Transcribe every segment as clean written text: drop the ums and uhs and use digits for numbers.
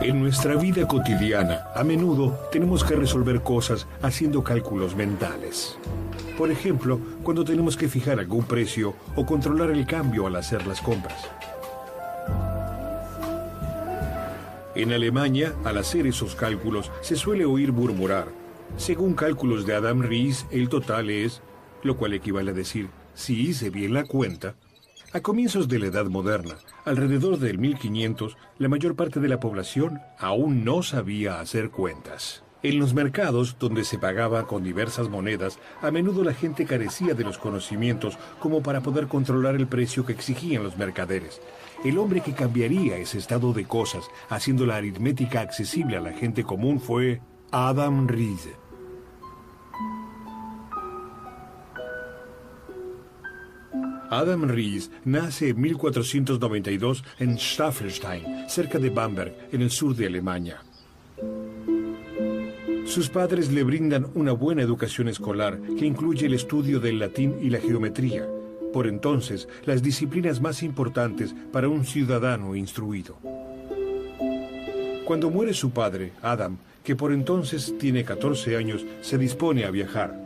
En nuestra vida cotidiana, a menudo tenemos que resolver cosas haciendo cálculos mentales. Por ejemplo, cuando tenemos que fijar algún precio o controlar el cambio al hacer las compras. En Alemania, al hacer esos cálculos, se suele oír murmurar: según cálculos de Adam Ries, el total es, lo cual equivale a decir, si hice bien la cuenta. A comienzos de la Edad Moderna, alrededor del 1500, la mayor parte de la población aún no sabía hacer cuentas. En los mercados, donde se pagaba con diversas monedas, a menudo la gente carecía de los conocimientos como para poder controlar el precio que exigían los mercaderes. El hombre que cambiaría ese estado de cosas, haciendo la aritmética accesible a la gente común, fue Adam Ries. Adam Ries nace en 1492 en Staffelstein, cerca de Bamberg, en el sur de Alemania. Sus padres le brindan una buena educación escolar que incluye el estudio del latín y la geometría, por entonces las disciplinas más importantes para un ciudadano instruido. Cuando muere su padre, Adam, que por entonces tiene 14 años, se dispone a viajar,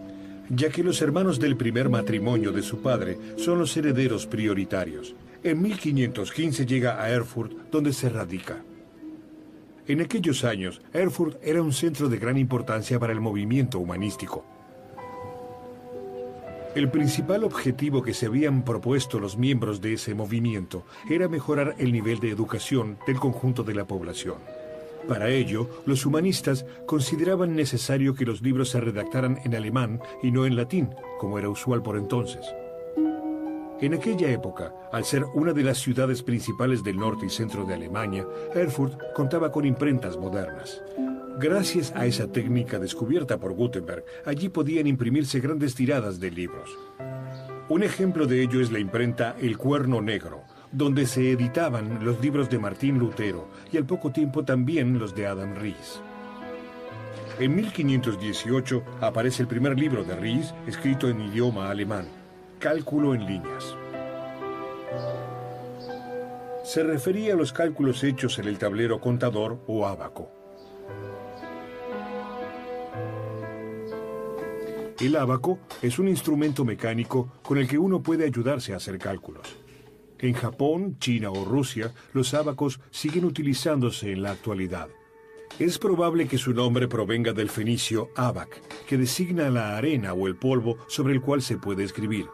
ya que los hermanos del primer matrimonio de su padre son los herederos prioritarios. En 1515 llega a Erfurt, donde se radica. En aquellos años, Erfurt era un centro de gran importancia para el movimiento humanístico. El principal objetivo que se habían propuesto los miembros de ese movimiento era mejorar el nivel de educación del conjunto de la población. Para ello, los humanistas consideraban necesario que los libros se redactaran en alemán y no en latín, como era usual por entonces. En aquella época, al ser una de las ciudades principales del norte y centro de Alemania, Erfurt contaba con imprentas modernas. Gracias a esa técnica descubierta por Gutenberg, allí podían imprimirse grandes tiradas de libros. Un ejemplo de ello es la imprenta El Cuerno Negro, donde se editaban los libros de Martín Lutero y al poco tiempo también los de Adam Ries. En 1518 aparece el primer libro de Ries escrito en idioma alemán, Cálculo en líneas. Se refería a los cálculos hechos en el tablero contador o ábaco. El ábaco es un instrumento mecánico con el que uno puede ayudarse a hacer cálculos. En Japón, China o Rusia, los ábacos siguen utilizándose en la actualidad. Es probable que su nombre provenga del fenicio abac, que designa la arena o el polvo sobre el cual se puede escribir.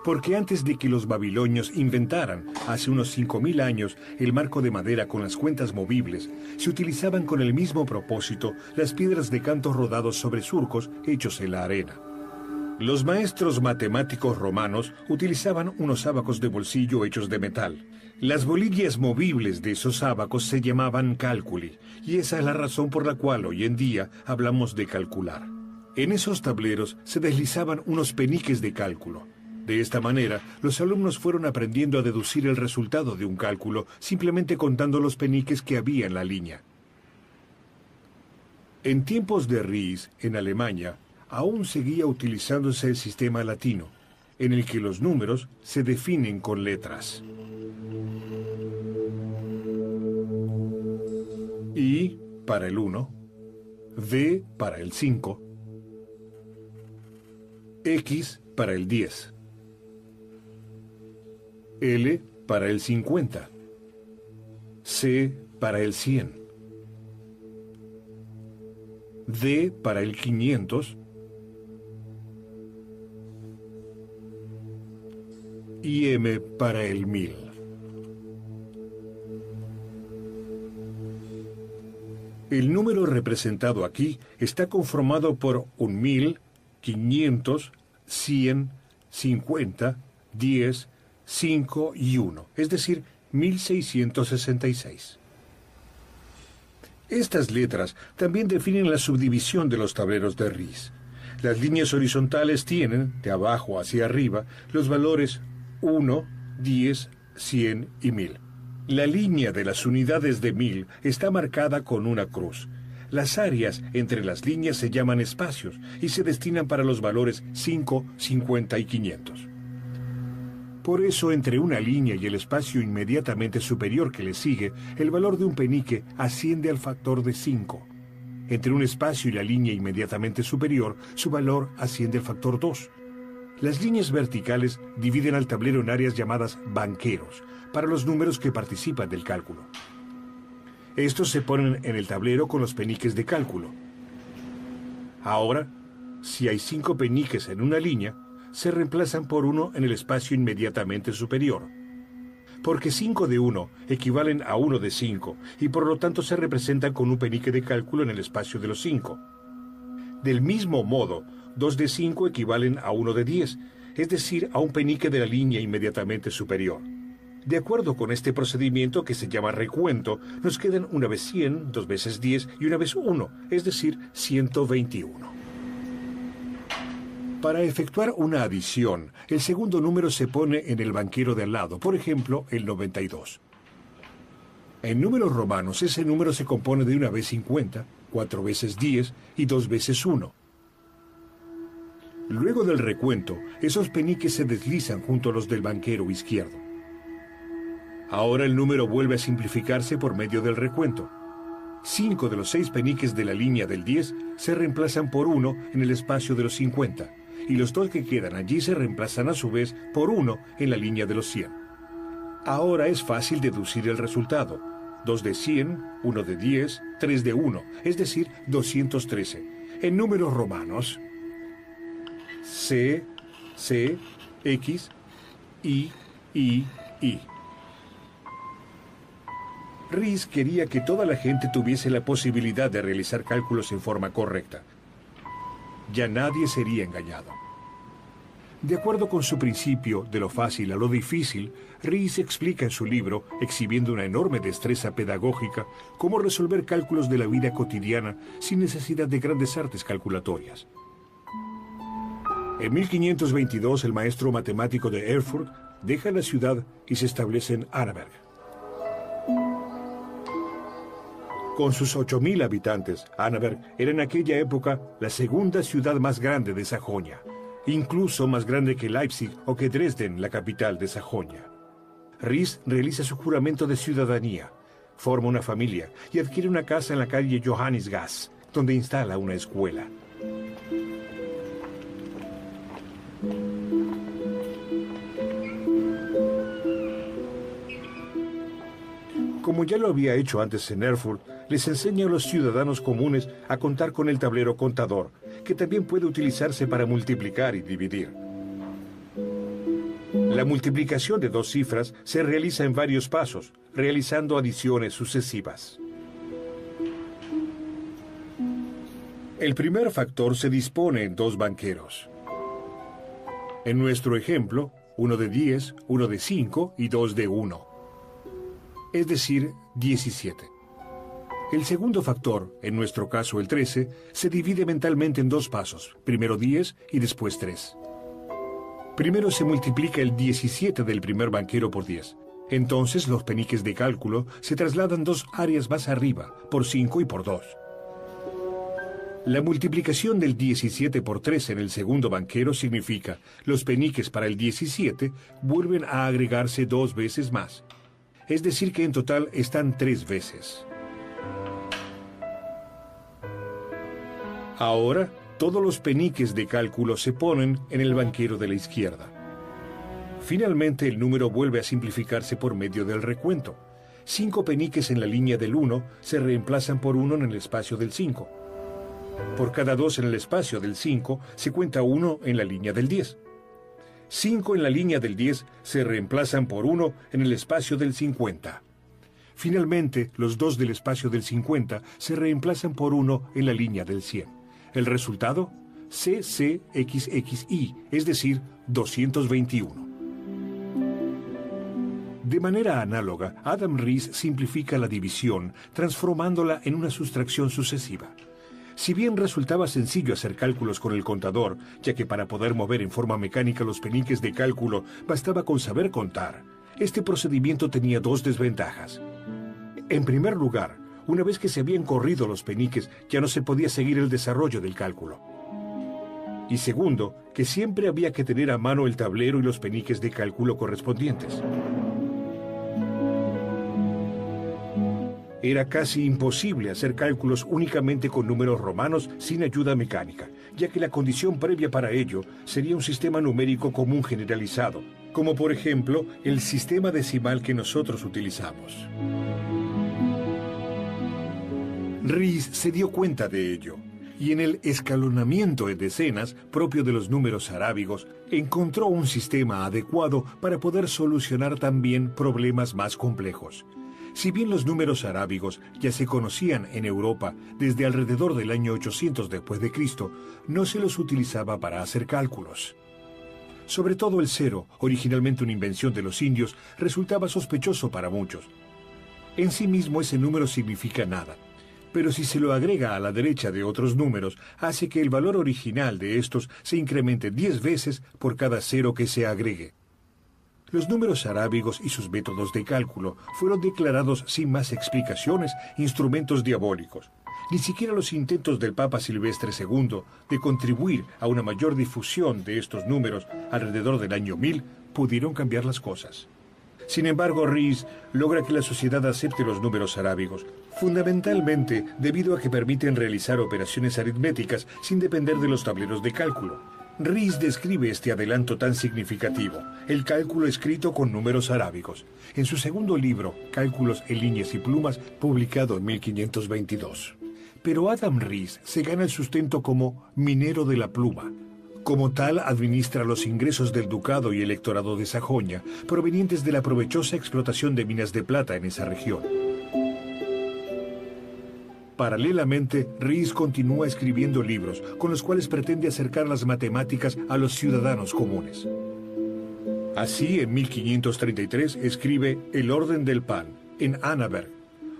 Porque antes de que los babilonios inventaran, hace unos 5000 años, el marco de madera con las cuentas movibles, se utilizaban con el mismo propósito las piedras de canto rodados sobre surcos hechos en la arena. Los maestros matemáticos romanos utilizaban unos ábacos de bolsillo hechos de metal. Las bolillas movibles de esos ábacos se llamaban cálculi, y esa es la razón por la cual hoy en día hablamos de calcular. En esos tableros se deslizaban unos peniques de cálculo. De esta manera, los alumnos fueron aprendiendo a deducir el resultado de un cálculo simplemente contando los peniques que había en la línea. En tiempos de Ries, en Alemania, aún seguía utilizándose el sistema latino, en el que los números se definen con letras. I para el 1, V para el 5, X para el 10, L para el 50, C para el 100, D para el 500, y M para el 1000. El número representado aquí está conformado por 1000, 500, 100, 50, 10, 5 y 1, es decir, 1666. Estas letras también definen la subdivisión de los tableros de Ries. Las líneas horizontales tienen, de abajo hacia arriba, los valores 1, 10, 100 y 1000. La línea de las unidades de 1000 está marcada con una cruz. Las áreas entre las líneas se llaman espacios y se destinan para los valores 5, 50 y 500. Por eso, entre una línea y el espacio inmediatamente superior que le sigue, el valor de un penique asciende al factor de 5. Entre un espacio y la línea inmediatamente superior, su valor asciende al factor 2. Las líneas verticales dividen al tablero en áreas llamadas banqueros, para los números que participan del cálculo. Estos se ponen en el tablero con los peniques de cálculo. Ahora, si hay 5 peniques en una línea, se reemplazan por uno en el espacio inmediatamente superior. Porque 5 de 1 equivalen a 1 de 5, y por lo tanto se representan con un penique de cálculo en el espacio de los 5. Del mismo modo, 2 de 5 equivalen a 1 de 10, es decir, a un penique de la línea inmediatamente superior. De acuerdo con este procedimiento que se llama recuento, nos quedan una vez 100, 2 veces 10 y una vez 1, es decir, 121. Para efectuar una adición, el segundo número se pone en el banquero de al lado, por ejemplo, el 92. En números romanos, ese número se compone de una vez 50, 4 veces 10 y 2 veces 1. Luego del recuento, esos peniques se deslizan junto a los del banquero izquierdo. Ahora el número vuelve a simplificarse por medio del recuento. 5 de los 6 peniques de la línea del 10 se reemplazan por 1 en el espacio de los 50, y los 2 que quedan allí se reemplazan a su vez por 1 en la línea de los 100. Ahora es fácil deducir el resultado. 2 de 100, 1 de 10, 3 de 1, es decir, 213. En números romanos, C, C, X, Y, Y, Y. Riis quería que toda la gente tuviese la posibilidad de realizar cálculos en forma correcta. Ya nadie sería engañado. De acuerdo con su principio de lo fácil a lo difícil, Riis explica en su libro, exhibiendo una enorme destreza pedagógica, cómo resolver cálculos de la vida cotidiana sin necesidad de grandes artes calculatorias. En 1522, el maestro matemático de Erfurt deja la ciudad y se establece en Annaberg. Con sus 8.000 habitantes, Annaberg era en aquella época la segunda ciudad más grande de Sajonia, incluso más grande que Leipzig o que Dresden, la capital de Sajonia. Riis realiza su juramento de ciudadanía, forma una familia y adquiere una casa en la calle Johannisgasse, donde instala una escuela. Como ya lo había hecho antes en Erfurt, les enseña a los ciudadanos comunes a contar con el tablero contador, que también puede utilizarse para multiplicar y dividir. La multiplicación de 2 cifras se realiza en varios pasos, realizando adiciones sucesivas. El primer factor se dispone en 2 banqueros. En nuestro ejemplo, 1 de 10, 1 de 5 y 2 de 1. Es decir, 17. El segundo factor, en nuestro caso el 13, se divide mentalmente en 2 pasos, primero 10 y después 3. Primero se multiplica el 17 del primer banquero por 10. Entonces los peniques de cálculo se trasladan 2 áreas más arriba, por 5 y por 2. La multiplicación del 17 por 3 en el segundo banquero significa los peniques para el 17 vuelven a agregarse 2 veces más. Es decir que en total están 3 veces. Ahora, todos los peniques de cálculo se ponen en el banquero de la izquierda. Finalmente, el número vuelve a simplificarse por medio del recuento. 5 peniques en la línea del 1 se reemplazan por 1 en el espacio del 5. Por cada 2 en el espacio del 5 se cuenta 1 en la línea del 10. 5 en la línea del 10 se reemplazan por 1 en el espacio del 50. Finalmente, los 2 del espacio del 50 se reemplazan por 1 en la línea del 100. El resultado, CCXXY, es decir, 221. De manera análoga, Adam Riis simplifica la división, transformándola en una sustracción sucesiva. Si bien resultaba sencillo hacer cálculos con el contador, ya que para poder mover en forma mecánica los peniques de cálculo bastaba con saber contar, este procedimiento tenía 2 desventajas. En primer lugar, una vez que se habían corrido los peniques, ya no se podía seguir el desarrollo del cálculo. Y segundo, que siempre había que tener a mano el tablero y los peniques de cálculo correspondientes. Era casi imposible hacer cálculos únicamente con números romanos sin ayuda mecánica, ya que la condición previa para ello sería un sistema numérico común generalizado, como por ejemplo el sistema decimal que nosotros utilizamos. Ries se dio cuenta de ello, y en el escalonamiento en decenas, propio de los números arábigos, encontró un sistema adecuado para poder solucionar también problemas más complejos. Si bien los números arábigos ya se conocían en Europa desde alrededor del año 800 después de Cristo, no se los utilizaba para hacer cálculos. Sobre todo el cero, originalmente una invención de los indios, resultaba sospechoso para muchos. En sí mismo ese número significa nada, pero si se lo agrega a la derecha de otros números, hace que el valor original de estos se incremente 10 veces por cada cero que se agregue. Los números arábigos y sus métodos de cálculo fueron declarados sin más explicaciones instrumentos diabólicos. Ni siquiera los intentos del Papa Silvestre II de contribuir a una mayor difusión de estos números alrededor del año 1000 pudieron cambiar las cosas. Sin embargo, Ries logra que la sociedad acepte los números arábigos, fundamentalmente debido a que permiten realizar operaciones aritméticas sin depender de los tableros de cálculo. Ries describe este adelanto tan significativo, el cálculo escrito con números arábigos, en su segundo libro, Cálculos en líneas y plumas, publicado en 1522. Pero Adam Ries se gana el sustento como minero de la pluma. Como tal, administra los ingresos del ducado y electorado de Sajonia, provenientes de la provechosa explotación de minas de plata en esa región. Paralelamente, Ries continúa escribiendo libros con los cuales pretende acercar las matemáticas a los ciudadanos comunes. Así, en 1533 escribe El orden del pan, en Annaberg,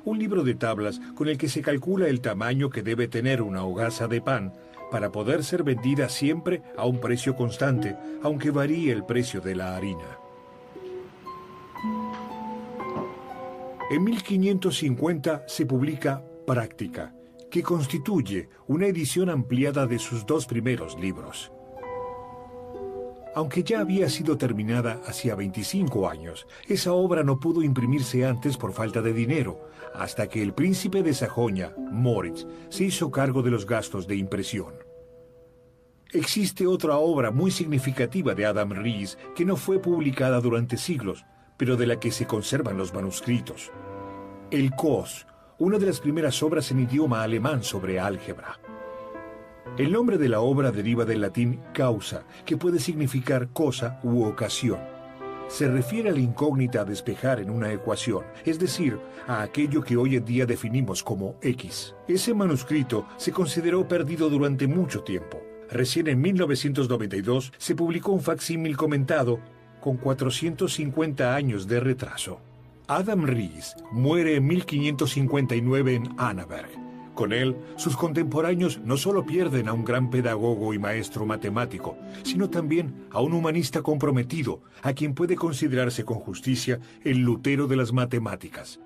un libro de tablas con el que se calcula el tamaño que debe tener una hogaza de pan para poder ser vendida siempre a un precio constante, aunque varíe el precio de la harina. En 1550 se publica Práctica, que constituye una edición ampliada de sus dos primeros libros. Aunque ya había sido terminada hacía 25 años, esa obra no pudo imprimirse antes por falta de dinero, hasta que el príncipe de Sajonia, Moritz, se hizo cargo de los gastos de impresión. Existe otra obra muy significativa de Adam Ries que no fue publicada durante siglos, pero de la que se conservan los manuscritos. El Cos, una de las primeras obras en idioma alemán sobre álgebra. El nombre de la obra deriva del latín causa, que puede significar cosa u ocasión. Se refiere a la incógnita a despejar en una ecuación, es decir, a aquello que hoy en día definimos como X. Ese manuscrito se consideró perdido durante mucho tiempo. Recién en 1992 se publicó un facsímil comentado con 450 años de retraso. Adam Ries muere en 1559 en Annaberg. Con él, sus contemporáneos no solo pierden a un gran pedagogo y maestro matemático, sino también a un humanista comprometido, a quien puede considerarse con justicia el Lutero de las matemáticas.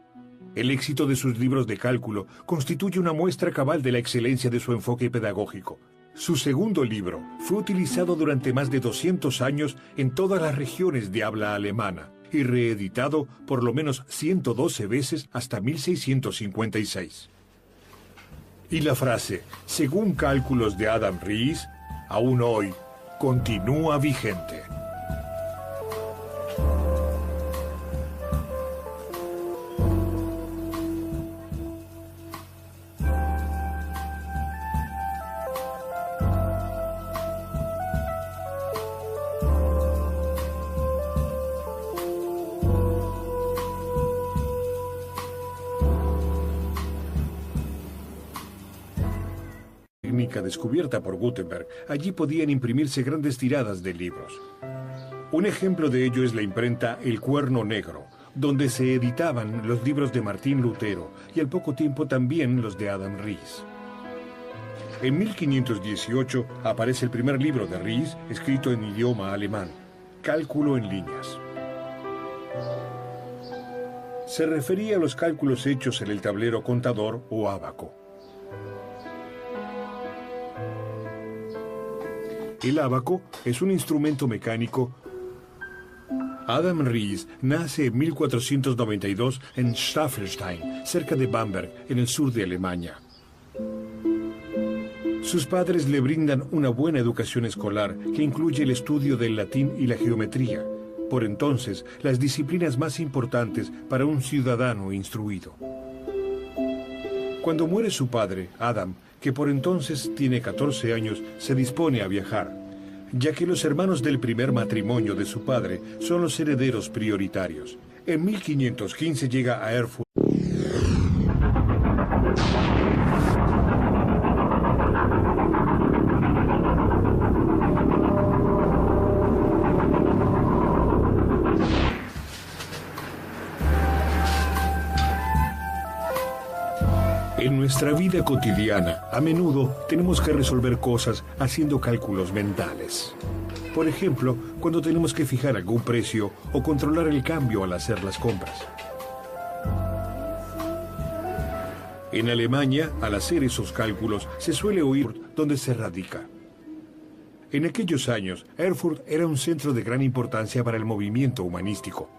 El éxito de sus libros de cálculo constituye una muestra cabal de la excelencia de su enfoque pedagógico. Su segundo libro fue utilizado durante más de 200 años en todas las regiones de habla alemana y reeditado por lo menos 112 veces hasta 1656. Y la frase, según cálculos de Adam Ries, aún hoy continúa vigente. Descubierta por Gutenberg, allí podían imprimirse grandes tiradas de libros. Un ejemplo de ello es la imprenta El Cuerno Negro, donde se editaban los libros de Martín Lutero y al poco tiempo también los de Adam Ries. En 1518 aparece el primer libro de Ries escrito en idioma alemán, Cálculo en líneas. Se refería a los cálculos hechos en el tablero contador o ábaco. El ábaco es un instrumento mecánico. Adam Ries nace en 1492 en Staffelstein, cerca de Bamberg, en el sur de Alemania. Sus padres le brindan una buena educación escolar que incluye el estudio del latín y la geometría, por entonces las disciplinas más importantes para un ciudadano instruido. Cuando muere su padre, Adam, que por entonces tiene 14 años, se dispone a viajar, ya que los hermanos del primer matrimonio de su padre son los herederos prioritarios. En 1515 llega a Erfurt. En nuestra vida cotidiana, a menudo tenemos que resolver cosas haciendo cálculos mentales. Por ejemplo, cuando tenemos que fijar algún precio o controlar el cambio al hacer las compras. En Alemania, al hacer esos cálculos, se suele oír donde se radica. En aquellos años, Erfurt era un centro de gran importancia para el movimiento humanístico.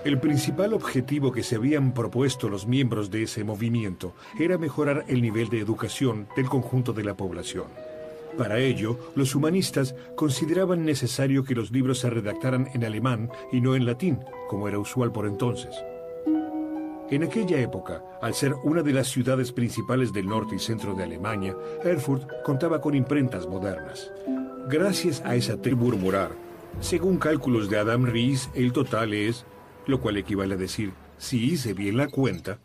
El principal objetivo que se habían propuesto los miembros de ese movimiento era mejorar el nivel de educación del conjunto de la población. Para ello, los humanistas consideraban necesario que los libros se redactaran en alemán y no en latín, como era usual por entonces. En aquella época, al ser una de las ciudades principales del norte y centro de Alemania, Erfurt contaba con imprentas modernas. Gracias a esa murmurar, según cálculos de Adam Ries, el total es, lo cual equivale a decir, si hice bien la cuenta.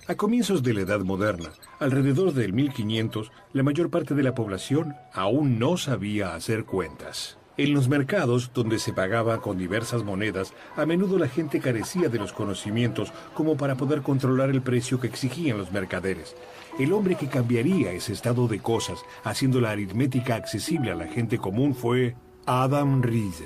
A comienzos de la Edad Moderna, alrededor del 1500, la mayor parte de la población aún no sabía hacer cuentas. En los mercados, donde se pagaba con diversas monedas, a menudo la gente carecía de los conocimientos como para poder controlar el precio que exigían los mercaderes. El hombre que cambiaría ese estado de cosas, haciendo la aritmética accesible a la gente común, fue Adam Ries.